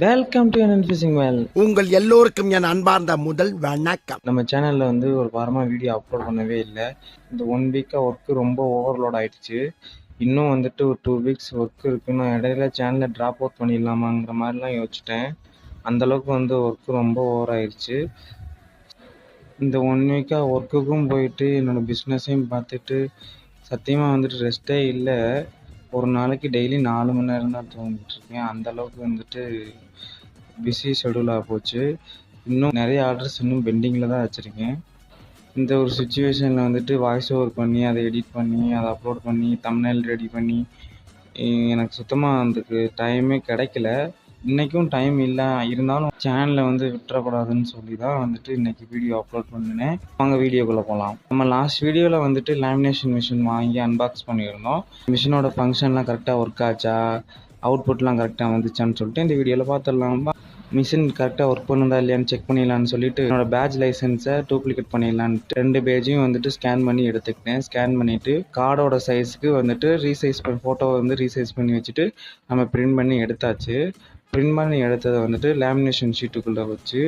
Welcome to phishing வேல். உங்கள் எல்லோருக்கும் என் அன்பார்ந்த முதல் வணக்கம். நம்ம சேனல்ல ஒரு வாரமாக வீடியோ அப்லோட் பண்ணவே இல்லை. இந்த 1 வீக்காக ஒர்க்கு ரொம்ப ஓவர்லோட் ஆயிடுச்சு. இன்னும் ஒரு 2 வீக்ஸ் ஒர்க் இருக்குது. நான் இடையில சேனலை ட்ராப் அவுட் பண்ணிடலாமாங்கிற மாதிரிலாம் யோசிச்சிட்டேன். அந்தளவுக்கு ஒர்க்கு ரொம்ப ஓவர் ஆயிடுச்சு. இந்த 1 வீக்காக ஒர்க்குக்கும் போயிட்டு என்னோடய பிஸ்னஸையும் பார்த்துட்டு சத்தியமாக ரெஸ்ட்டே இல்லை. ஒரு நாளைக்கு டெய்லி 4 மணி நேரம் தான் தூங்கிட்டுருக்கேன். அந்தளவுக்கு பிஸி ஷெடியூலாக போச்சு. இன்னும் நிறைய ஆர்டர்ஸ் இன்னும் பெண்டிங்கில் தான் வச்சுருக்கேன். இந்த ஒரு சுச்சுவேஷனில் வாய்ஸ் ஓவர் பண்ணி அதை எடிட் பண்ணி அதை அப்லோட் பண்ணி தம்ப்நெயில் ரெடி பண்ணி எனக்கு சுத்தமாக அதுக்கு டைமே கிடைக்கல. இன்றைக்கும் டைம் இல்லை. இருந்தாலும் சேனலை விட்டுறக்கூடாதுன்னு சொல்லி தான் இன்றைக்கி வீடியோ அப்லோட் பண்ணினேன். வாங்க வீடியோக்குள்ளே போகலாம். நம்ம லாஸ்ட் வீடியோவில் லேமினேஷன் மிஷின் வாங்கி அன்பாக்ஸ் பண்ணியிருந்தோம். மிஷினோட ஃபங்க்ஷன்லாம் கரெக்டாக ஒர்க் ஆச்சா, அவுட்புட்லாம் கரெக்டாக வந்துச்சான்னு சொல்லிட்டு இந்த வீடியோவில் பார்த்துடலாம். மிஷின் கரெக்டாக ஒர்க் பண்ணுதா இல்லையான்னு செக் பண்ணிடலான்னு சொல்லிட்டு என்னோடய பேட்ச் லைசன்ஸை டூப்ளிகேட் பண்ணிடலான்ட்டு 2 பேஜையும் ஸ்கேன் பண்ணி எடுத்துக்கிட்டேன். ஸ்கேன் பண்ணிவிட்டு கார்டோட சைஸுக்கு ரீசைஸ் பண்ணி ஃபோட்டோவை ரீசைஸ் பண்ணி வச்சுட்டு நம்ம பிரிண்ட் பண்ணி எடுத்தாச்சு. பிரிண்ட் பண்ணி எடுத்ததை லேமினேஷன் ஷீட்டுக்குள்ளே வச்சு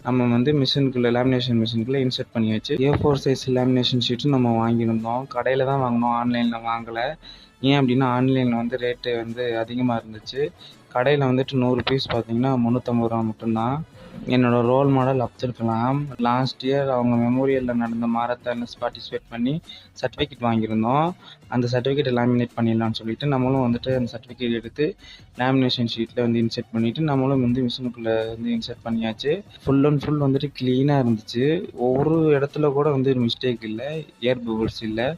நம்ம மிஷினுக்குள்ளே லேமினேஷன் மிஷினுக்குள்ளே இன்சர்ட் பண்ணி வச்சு A4 சைஸ் லேமினேஷன் ஷீட்டு நம்ம வாங்கியிருந்தோம். கடையில் தான் வாங்கினோம், ஆன்லைனில் வாங்கலை. ஏன் அப்படின்னா ஆன்லைனில் ரேட்டு அதிகமாக இருந்துச்சு. கடையில் 100 பீஸ் பார்த்தீங்கன்னா 350 ரூபா மட்டும்தான். என்னோடய role model Abdul Kalam last year அவங்க மெமோரியலில் நடந்த மாரத்தானில் பார்ட்டிசிபேட் பண்ணி சர்டிஃபிகேட் வாங்கியிருந்தோம். அந்த சர்டிஃபிகேட்டை லேமினேட் பண்ணிடலான்னு சொல்லிட்டு நம்மளும் அந்த சர்டிஃபிகேட் எடுத்து லேமினேஷன் ஷீட்டில் இன்செர்ட் பண்ணிவிட்டு நம்மளும் மிஷினுக்குள்ளே இன்செர்ட் பண்ணியாச்சு. ஃபுல் அண்ட் ஃபுல் க்ளீனாக இருந்துச்சு. ஒவ்வொரு இடத்துல கூட மிஸ்டேக் இல்லை, ஏர் பபிள்ஸ் இல்லை.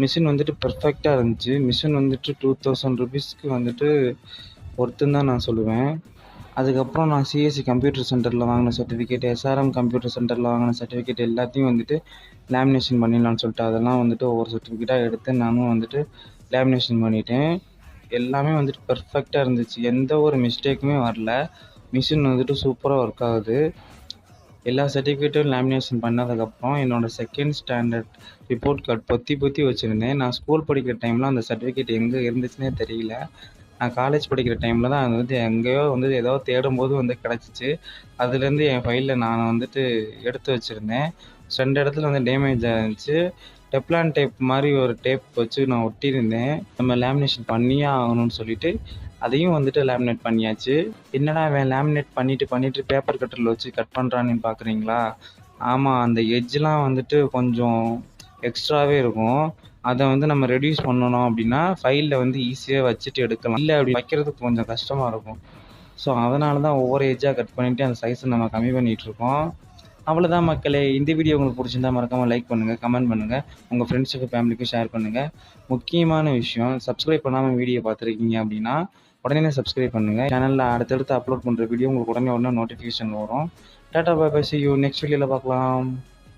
மிஷின் பெர்ஃபெக்டாக இருந்துச்சு. மிஷின் 2000 ருபீஸ்க்கு ஒர்த்துன்னு தான் நான் சொல்லுவேன். அதுக்கப்புறம் நான் சிஎஸ்சி கம்ப்யூட்டர் சென்டரில் வாங்கின சர்டிஃபிகேட், எஸ்ஆர்எம் கம்ப்யூட்டர் சென்டரில் வாங்கின சர்டிஃபிகேட் எல்லாத்தையும் லேமினேஷன் பண்ணிடலான்னு சொல்லிட்டு அதெல்லாம் ஒவ்வொரு சர்டிஃபிகேட்டாக எடுத்து நானும் லேமினேஷன் பண்ணிட்டேன். எல்லாமே பெர்ஃபெக்டாக இருந்துச்சு. எந்த ஒரு மிஸ்டேக்குமே வரல. மிஷின் சூப்பராக ஒர்க் ஆகுது. எல்லா சர்டிஃபிகேட்டும் லேமினேஷன் பண்ணதுக்கப்புறம் என்னோடய செகண்ட் ஸ்டாண்டர்ட் ரிப்போர்ட் கார்டு பொத்தி வச்சுருந்தேன். நான் ஸ்கூல் படிக்கிற டைமில் அந்த சர்டிஃபிகேட் எங்கே இருந்துச்சுன்னே தெரியல. நான் காலேஜ் படிக்கிற டைமில் தான் அது எங்கேயோ ஏதோ தேடும்போது கிடச்சிச்சு. அதுலேருந்து என் ஃபைலில் நான் எடுத்து வச்சுருந்தேன். 2 இடத்துல டேமேஜ் ஆகிருந்துச்சு. டெப்லான் டேப் மாதிரி ஒரு டேப் வச்சு நான் ஒட்டியிருந்தேன். நம்ம லேமினேஷன் பண்ணியே ஆகணும்னு சொல்லிட்டு அதையும் லேமினேட் பண்ணியாச்சு. என்னடா அவன் லேமினேட் பண்ணிவிட்டு பேப்பர் கட்டரில் வச்சு கட் பண்ணுறான்னு பார்க்குறீங்களா? ஆமாம், அந்த எட்ஜெலாம் கொஞ்சம் எக்ஸ்ட்ராவே இருக்கும். அதை நம்ம ரெடியூஸ் பண்ணணும் அப்படின்னா ஃபைலில் ஈஸியாக வச்சுட்டு எடுக்கலாம். இல்லை அப்படி வைக்கிறதுக்கு கொஞ்சம் கஷ்டமாக இருக்கும். ஸோ அதனால தான் ஒவ்வொரு எட்ஜாக கட் பண்ணிவிட்டு அந்த சைஸை நம்ம கம்மி பண்ணிகிட்ருக்கோம். அவ்வளோதான் மக்களே. இந்த வீடியோ உங்களுக்கு பிடிச்சிருந்தா மறக்காமல் லைக் பண்ணுங்கள், கமெண்ட் பண்ணுங்கள், உங்கள் ஃப்ரெண்ட்ஸுக்கு ஃபேமிலிக்கும் ஷேர் பண்ணுங்கள். முக்கியமான விஷயம், சப்ஸ்கிரைப் பண்ணாமல் வீடியோ பார்த்துருக்கீங்க அப்படின்னா உடனே சப்ஸ்கிரைப் பண்ணுங்கள். சேனலில் அடுத்தடுத்து அப்லோட் பண்ணுற வீடியோ உங்களுக்கு உடனே நோட்டிஃபிகேஷன் வரும். Tata bye bye, see you next வீடியோவில் பார்க்கலாம்.